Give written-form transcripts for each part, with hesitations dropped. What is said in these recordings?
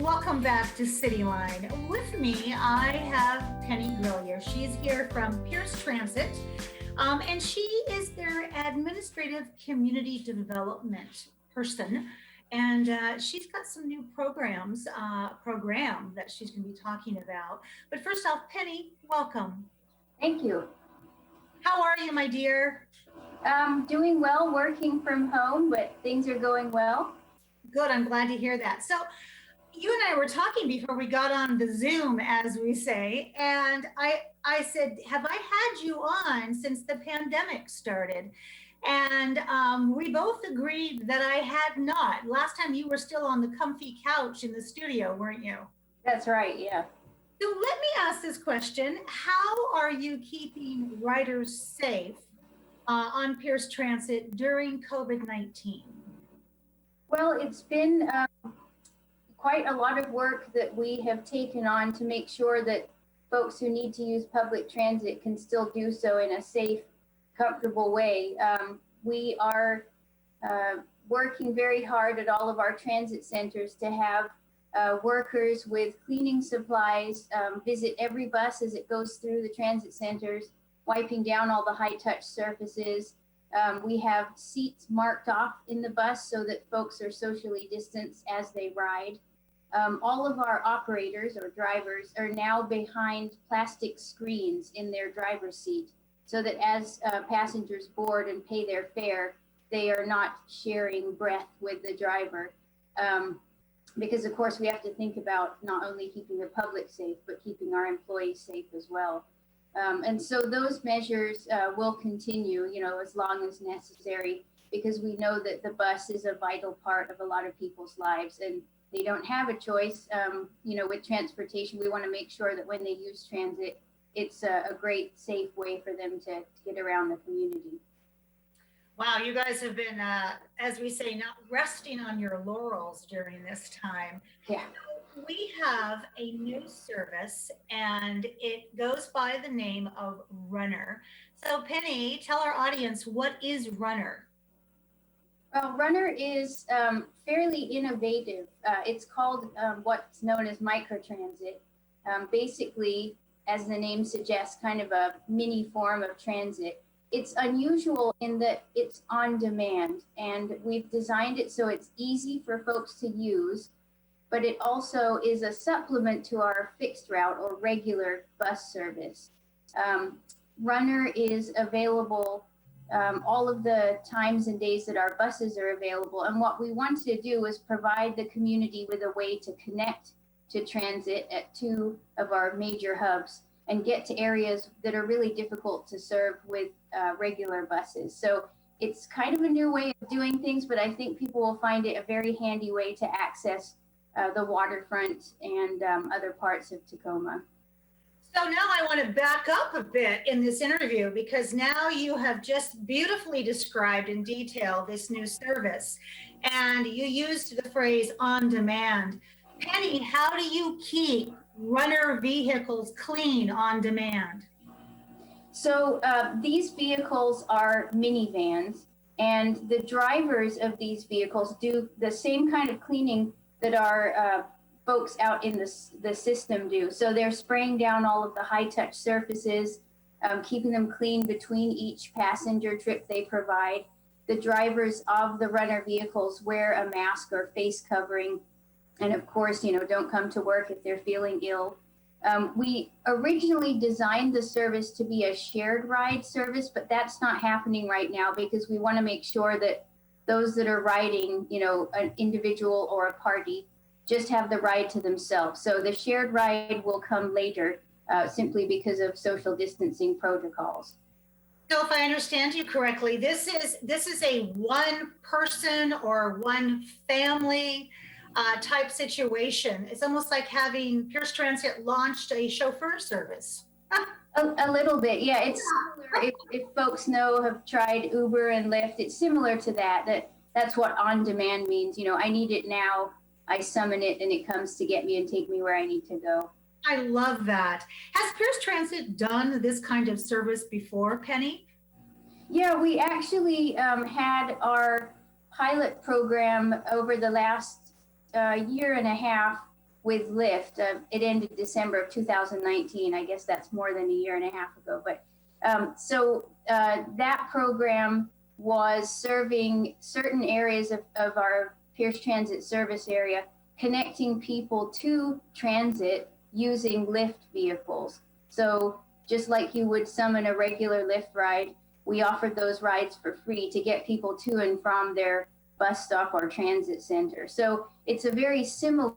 Welcome back to Cityline. With me, I have Penny Grellier. She's here from Pierce Transit, and she is their administrative community development person. And she's got some new program that she's going to be talking about. But first off, Penny, welcome. Thank you. How are you, my dear? Doing well, working from home, but things are going well. Good, I'm glad to hear that. So you and I were talking before we got on the Zoom, as we say, and I said, have I had you on since the pandemic started? And we both agreed that I had not. Last time you were still on the comfy couch in the studio, weren't you? That's right, yeah. So let me ask this question. How are you keeping riders safe on Pierce Transit during COVID-19? Well, it's been quite a lot of work that we have taken on to make sure that folks who need to use public transit can still do so in a safe, comfortable way. We are working very hard at all of our transit centers to have workers with cleaning supplies visit every bus as it goes through the transit centers, wiping down all the high-touch surfaces. We have seats marked off in the bus so that folks are socially distanced as they ride. All of our operators or drivers are now behind plastic screens in their driver's seat so that as passengers board and pay their fare, they are not sharing breath with the driver. Because of course we have to think about not only keeping the public safe, but keeping our employees safe as well. And so those measures will continue, as long as necessary, because we know that the bus is a vital part of a lot of people's lives and they don't have a choice. With transportation, we want to make sure that when they use transit, it's a great, safe way for them to get around the community. Wow, you guys have been, as we say, not resting on your laurels during this time. Yeah. We have a new service and it goes by the name of Runner. So Penny, tell our audience, what is Runner? Well, Runner is fairly innovative. It's called what's known as microtransit. Basically, as the name suggests, kind of a mini form of transit. It's unusual in that it's on demand, and we've designed it so it's easy for folks to use, but it also is a supplement to our fixed route or regular bus service. Runner is available all of the times and days that our buses are available. And what we want to do is provide the community with a way to connect to transit at two of our major hubs and get to areas that are really difficult to serve with regular buses. So it's kind of a new way of doing things, but I think people will find it a very handy way to access the waterfront and other parts of Tacoma. So now I want to back up a bit in this interview because now you have just beautifully described in detail this new service and you used the phrase on demand. Penny, how do you keep Runner vehicles clean on demand? So these vehicles are minivans, and the drivers of these vehicles do the same kind of cleaning that our folks out in the system do. So they're spraying down all of the high-touch surfaces, keeping them clean between each passenger trip they provide. The drivers of the Runner vehicles wear a mask or face covering, and of course, don't come to work if they're feeling ill. We originally designed the service to be a shared ride service, but that's not happening right now because we want to make sure that those that are riding, an individual or a party, just have the ride to themselves. So the shared ride will come later simply because of social distancing protocols. So if I understand you correctly, this is a one person or one family type situation. It's almost like having Pierce Transit launched a chauffeur service. A little bit, yeah. It's similar. If folks have tried Uber and Lyft, it's similar to that. That's what on demand means. I need it now. I summon it and it comes to get me and take me where I need to go. I love that. Has Pierce Transit done this kind of service before, Penny? Yeah, we actually had our pilot program over the last year and a half with Lyft. It ended December of 2019. I guess that's more than a year and a half ago. But that program was serving certain areas of our Pierce Transit service area, connecting people to transit using Lyft vehicles. So just like you would summon a regular Lyft ride, we offered those rides for free to get people to and from their bus stop or transit center. So it's a very similar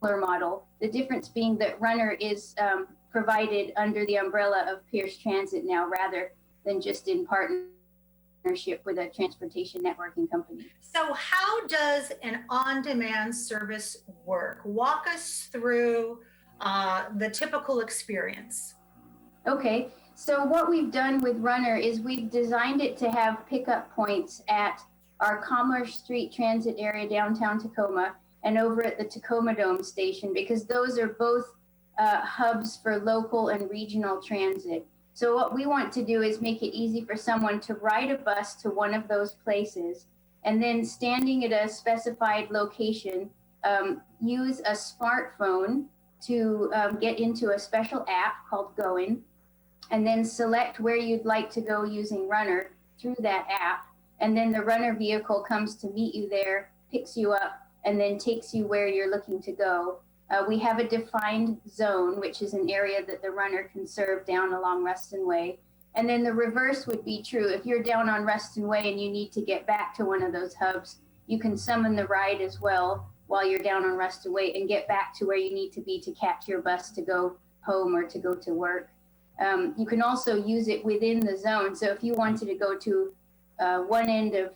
model. The difference being that Runner is provided under the umbrella of Pierce Transit now, rather than just in partnership with a transportation networking company. So how does an on-demand service work? Walk us through the typical experience. Okay, so what we've done with Runner is we've designed it to have pickup points at our Commerce Street transit area downtown Tacoma and over at the Tacoma Dome station, because those are both hubs for local and regional transit. So what we want to do is make it easy for someone to ride a bus to one of those places, and then standing at a specified location, use a smartphone to get into a special app called Going, and then select where you'd like to go using Runner through that app. And then the Runner vehicle comes to meet you there, picks you up, and then takes you where you're looking to go. We have a defined zone, which is an area that the Runner can serve down along Ruston Way. And then the reverse would be true. If you're down on Ruston Way and you need to get back to one of those hubs, you can summon the ride as well while you're down on Ruston Way and get back to where you need to be to catch your bus to go home or to go to work. You can also use it within the zone. So if you wanted to go to one end of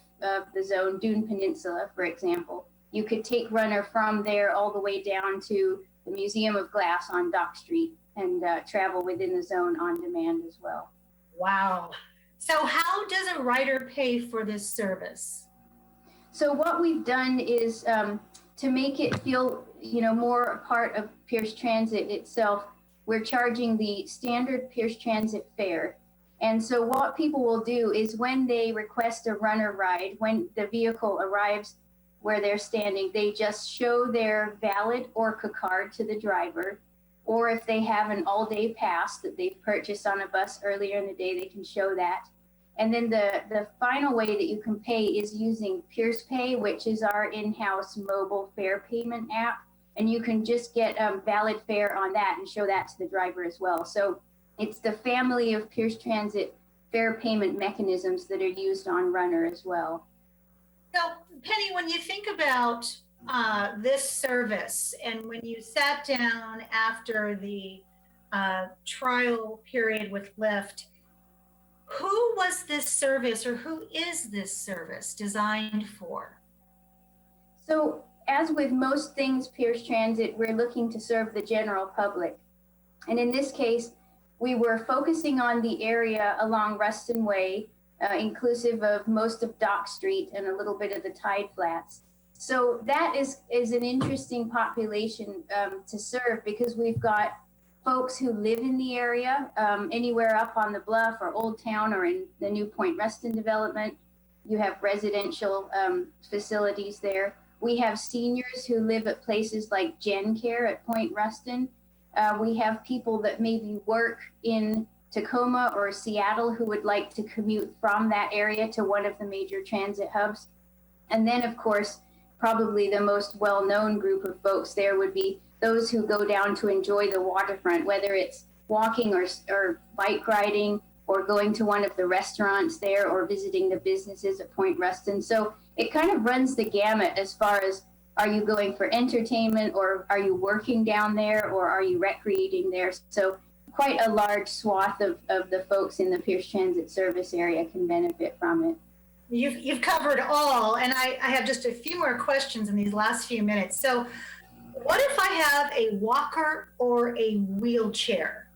the zone, Dune Peninsula, for example, you could take Runner from there all the way down to the Museum of Glass on Dock Street and travel within the zone on demand as well. Wow. So how does a rider pay for this service? So what we've done is to make it feel, more a part of Pierce Transit itself, we're charging the standard Pierce Transit fare. And so what people will do is when they request a Runner ride, when the vehicle arrives where they're standing, they just show their valid ORCA card to the driver, or if they have an all-day pass that they've purchased on a bus earlier in the day, they can show that. And then the final way that you can pay is using Pierce Pay, which is our in-house mobile fare payment app. And you can just get valid fare on that and show that to the driver as well. So it's the family of Pierce Transit fare payment mechanisms that are used on Runner as well. So, Penny, when you think about this service and when you sat down after the trial period with Lyft, who was this service or who is this service designed for? So, as with most things Pierce Transit, we're looking to serve the general public. And in this case, we were focusing on the area along Ruston Way, inclusive of most of Dock Street and a little bit of the Tide Flats. So that is an interesting population to serve, because we've got folks who live in the area, anywhere up on the Bluff or Old Town or in the New Point Ruston development. You have residential facilities there. We have seniors who live at places like Gen Care at Point Ruston. We have people that maybe work in Tacoma or Seattle who would like to commute from that area to one of the major transit hubs. And then, of course, probably the most well-known group of folks there would be those who go down to enjoy the waterfront, whether it's walking or bike riding or going to one of the restaurants there or visiting the businesses at Point Ruston. So it kind of runs the gamut as far as, are you going for entertainment, or are you working down there, or are you recreating there? So quite a large swath of the folks in the Pierce Transit service area can benefit from it. You've covered all, and I have just a few more questions in these last few minutes. So what if I have a walker or a wheelchair?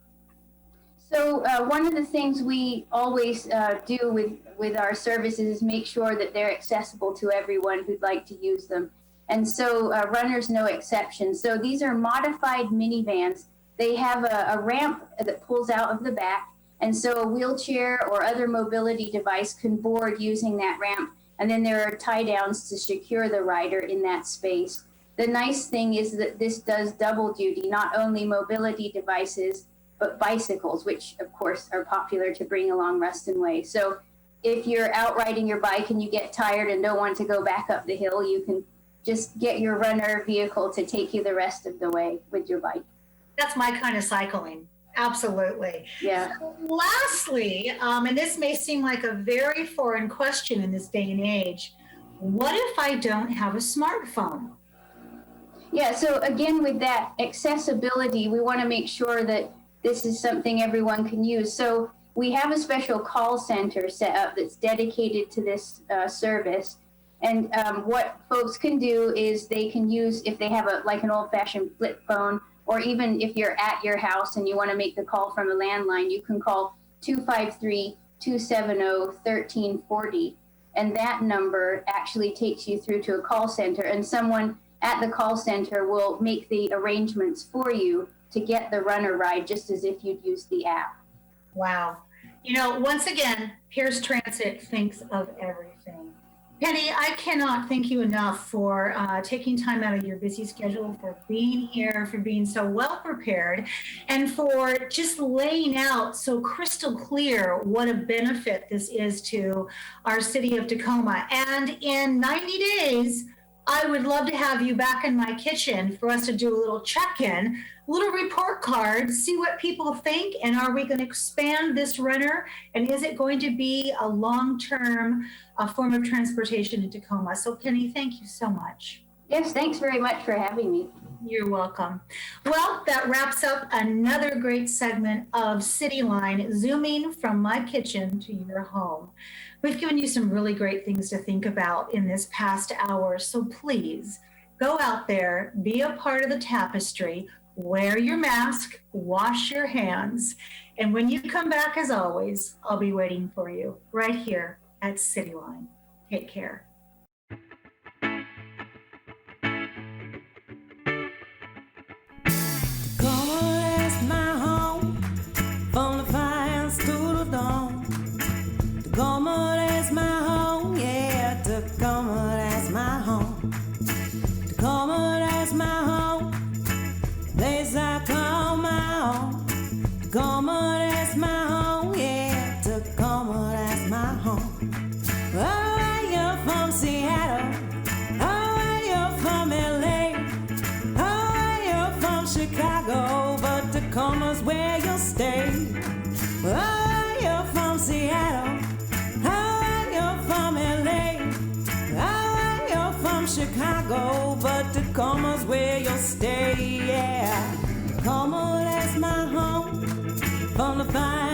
So one of the things we always do with our services is make sure that they're accessible to everyone who'd like to use them. And so Runner's no exception. So these are modified minivans. They have a ramp that pulls out of the back. And so a wheelchair or other mobility device can board using that ramp. And then there are tie downs to secure the rider in that space. the nice thing is that this does double duty, not only mobility devices, but bicycles, which of course are popular to bring along Ruston Way. So if you're out riding your bike and you get tired and don't want to go back up the hill, you can just get your runner vehicle to take you the rest of the way with your bike. That's my kind of cycling. Absolutely. Yeah. Lastly, and this may seem like a very foreign question in this day and age, what if I don't have a smartphone? Yeah, so again, with that accessibility, we want to make sure that this is something everyone can use. So we have a special call center set up that's dedicated to this service. And what folks can do is they can use, if they have like an old-fashioned flip phone, or even if you're at your house and you want to make the call from a landline, you can call 253-270-1340. And that number actually takes you through to a call center, and someone at the call center will make the arrangements for you to get the runner ride, just as if you'd use the app. Wow. You know, once again, Pierce Transit thinks of everything. Penny, I cannot thank you enough for taking time out of your busy schedule, for being here, for being so well prepared, and for just laying out so crystal clear what a benefit this is to our city of Tacoma. And in 90 days, I would love to have you back in my kitchen for us to do a little check-in, a little report card, see what people think, and are we going to expand this runner, and is it going to be a long-term form of transportation in Tacoma? So Penny, thank you so much. Yes, thanks very much for having me. You're welcome. Well, that wraps up another great segment of Cityline, zooming from my kitchen to your home. We've given you some really great things to think about in this past hour, so please go out there, be a part of the tapestry, wear your mask, wash your hands, and when you come back, as always, I'll be waiting for you right here at Cityline. Take care. Tacoma, that's my home, yeah, Tacoma, that's my home. Tacoma, that's my home, place I call my own. Tacoma, that's my home, yeah, Tacoma, that's my home. Oh, you're from Seattle, oh, you're from LA, oh, you're from Chicago, but Tacoma's where you'll stay. Oh, you're from Seattle, Chicago, but Tacoma's where you'll stay, yeah. Tacoma, that's my home, from the fine